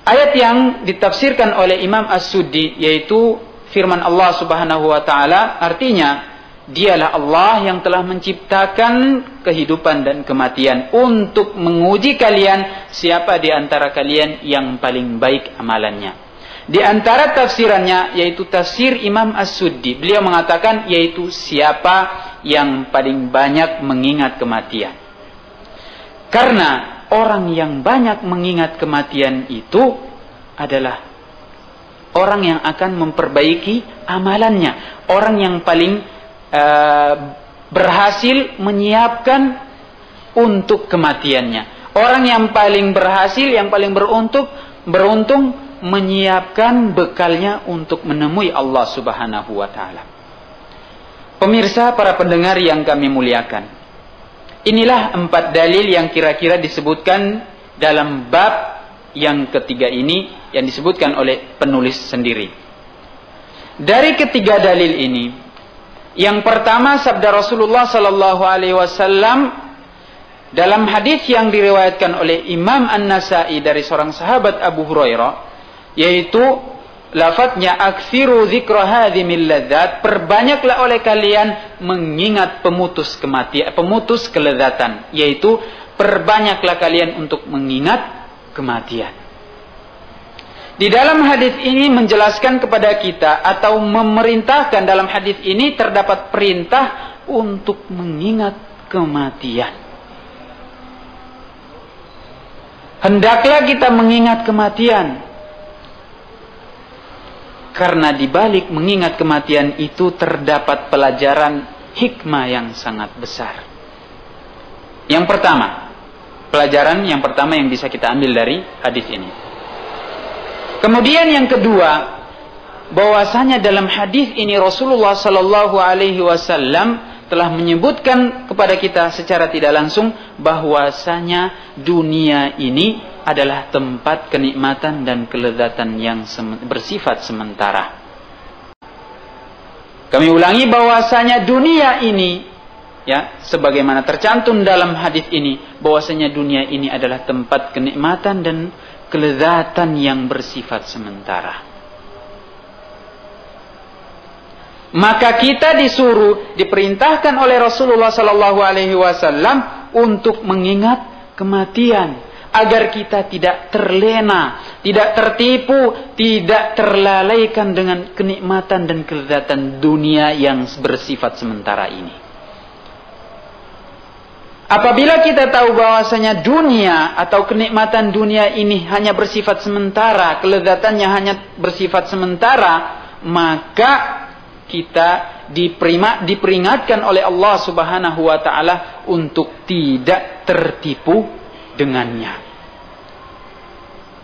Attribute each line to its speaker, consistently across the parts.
Speaker 1: Ayat yang ditafsirkan oleh Imam As-Suddi yaitu firman Allah Subhanahu wa taala, artinya dialah Allah yang telah menciptakan kehidupan dan kematian untuk menguji kalian siapa di antara kalian yang paling baik amalannya. Di antara tafsirannya yaitu tafsir Imam As-Suddi, beliau mengatakan yaitu siapa yang paling banyak mengingat kematian. Karena orang yang banyak mengingat kematian itu adalah orang yang akan memperbaiki amalannya. Orang yang paling berhasil menyiapkan untuk kematiannya. Orang yang paling berhasil, yang paling beruntung menyiapkan bekalnya untuk menemui Allah Subhanahu wa taala. Pemirsa, para pendengar yang kami muliakan, inilah 4 dalil yang kira-kira disebutkan dalam bab yang ketiga ini yang disebutkan oleh penulis sendiri. Dari ketiga dalil ini, yang pertama sabda Rasulullah sallallahu alaihi wasallam dalam hadis yang diriwayatkan oleh Imam An-Nasa'i dari seorang sahabat Abu Hurairah, yaitu lafadznya aktsiru dzikra hadzimil ladzat, perbanyaklah oleh kalian mengingat pemutus kematian, pemutus kelezatan, yaitu perbanyaklah kalian untuk mengingat kematian. Di dalam hadis ini menjelaskan kepada kita atau memerintahkan, dalam hadis ini terdapat perintah untuk mengingat kematian. Hendaklah kita mengingat kematian. Karena di balik mengingat kematian itu terdapat pelajaran hikmah yang sangat besar. Yang pertama, pelajaran yang pertama yang bisa kita ambil dari hadis ini. Kemudian yang kedua, bahwasanya dalam hadis ini Rasulullah sallallahu alaihi wasallam telah menyebutkan kepada kita secara tidak langsung bahwasanya dunia ini adalah tempat kenikmatan dan kelezatan yang bersifat sementara. Kami ulangi bahwasanya dunia ini, ya, sebagaimana tercantum dalam hadis ini, bahwasanya dunia ini adalah tempat kenikmatan dan kelezatan yang bersifat sementara. Maka kita diperintahkan oleh Rasulullah sallallahu alaihi wasallam untuk mengingat kematian, agar kita tidak terlena, tidak tertipu, tidak terlalaikan dengan kenikmatan dan kelezatan dunia yang bersifat sementara ini. Apabila kita tahu bahwasanya dunia atau kenikmatan dunia ini hanya bersifat sementara, kelezatannya hanya bersifat sementara, maka kita diperingatkan oleh Allah Subhanahu wa taala untuk tidak tertipu dengannya.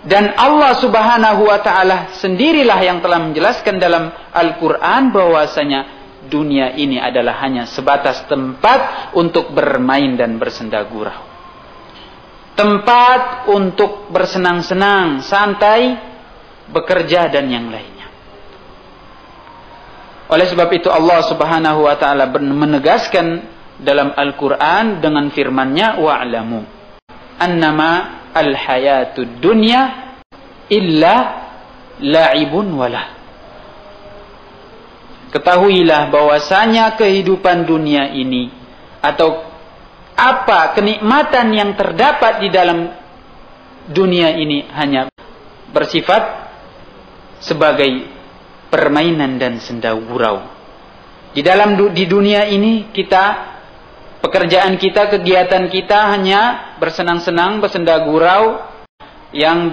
Speaker 1: Dan Allah Subhanahu wa taala sendirilah yang telah menjelaskan dalam Al-Qur'an bahwasanya dunia ini adalah hanya sebatas tempat untuk bermain dan bersenda gurau. Tempat untuk bersenang-senang, santai, bekerja dan yang lainnya. Oleh sebab itu Allah Subhanahu wa taala menegaskan dalam Al-Qur'an dengan firman-Nya, wa'lamu annama al-hayatud dunya illa la'ibun walah. Ketahuilah bahwasanya kehidupan dunia ini atau apa kenikmatan yang terdapat di dalam dunia ini hanya bersifat sebagai permainan dan senda gurau. Di dunia ini pekerjaan kita, kegiatan kita hanya bersenang-senang, bersenda gurau, yang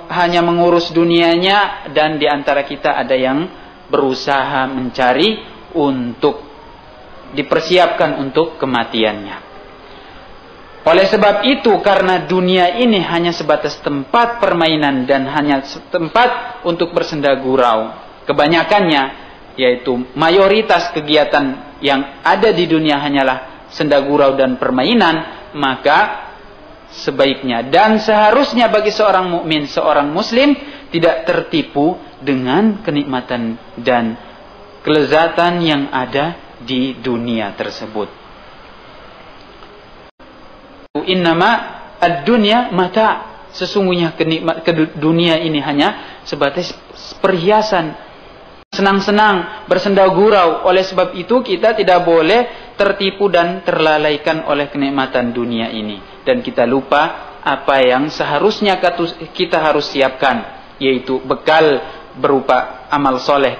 Speaker 1: hanya mengurus dunianya, dan di antara kita ada yang berusaha mencari untuk dipersiapkan untuk kematiannya. Oleh sebab itu, karena dunia ini hanya sebatas tempat permainan dan hanya tempat untuk bersenda gurau, kebanyakannya, yaitu mayoritas kegiatan yang ada di dunia hanyalah senda gurau dan permainan, maka sebaiknya dan seharusnya bagi seorang mukmin, seorang muslim tidak tertipu dengan kenikmatan dan kelezatan yang ada di dunia tersebut. Innama ad-dunya mata', sesungguhnya dunia ini hanya sebatas perhiasan, senang-senang, bersenda gurau. Oleh sebab itu kita tidak boleh tertipu dan terlalaikan oleh kenikmatan dunia ini, dan kita lupa apa yang seharusnya kita harus siapkan, yaitu bekal berupa amal soleh,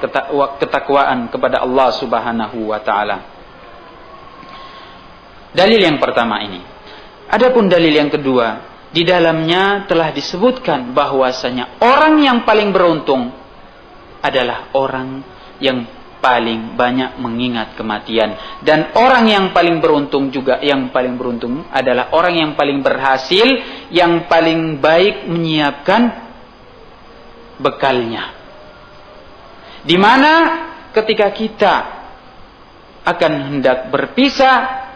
Speaker 1: ketakwaan kepada Allah Subhanahu wa ta'ala. Dalil yang pertama ini. Adapun dalil yang kedua, di dalamnya telah disebutkan bahwasanya orang yang paling beruntung adalah orang yang paling banyak mengingat kematian, dan orang yang paling beruntung juga, yang paling beruntung adalah orang yang paling berhasil, yang paling baik menyiapkan bekalnya. Di mana ketika kita akan hendak berpisah,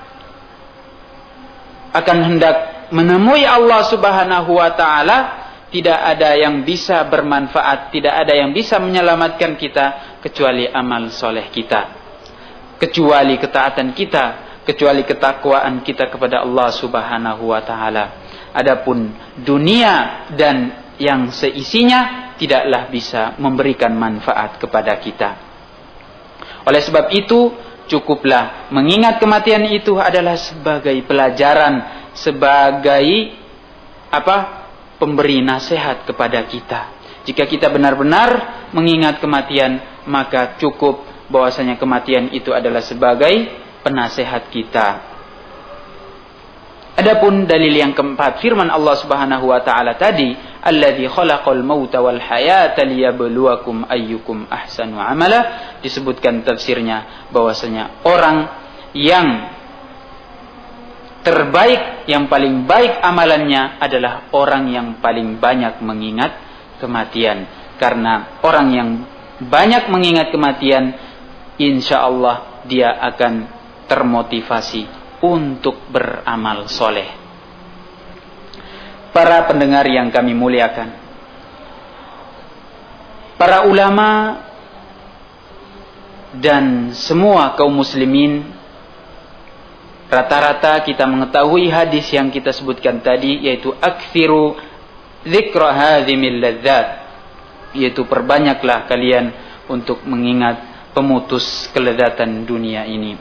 Speaker 1: akan hendak menemui Allah Subhanahu wa ta'ala, tidak ada yang bisa bermanfaat, tidak ada yang bisa menyelamatkan kita kecuali amal soleh kita, kecuali ketaatan kita, kecuali ketakwaan kita kepada Allah Subhanahu wa ta'ala. Adapun dunia dan yang seisinya tidaklah bisa memberikan manfaat kepada kita. Oleh sebab itu, cukuplah mengingat kematian itu adalah sebagai pelajaran, sebagai pemberi nasihat kepada kita. Jika kita benar-benar mengingat kematian, maka cukup bahwasanya kematian itu adalah sebagai penasehat kita. Adapun dalil yang keempat, firman Allah Subhanahu wa ta'ala tadi, alladzi khalaqal mauta wal hayata liyabluwakum ayyukum ahsanu amala, disebutkan tafsirnya bahwasanya orang yang terbaik, yang paling baik amalannya adalah orang yang paling banyak mengingat kematian. Karena orang yang banyak mengingat kematian, insya Allah dia akan termotivasi untuk beramal soleh. Para pendengar yang kami muliakan, para ulama dan semua kaum muslimin, rata-rata kita mengetahui hadis yang kita sebutkan tadi, yaitu aktsiru dzikra hadzimil ladzat, yaitu perbanyaklah kalian untuk mengingat pemutus kelezatan dunia ini.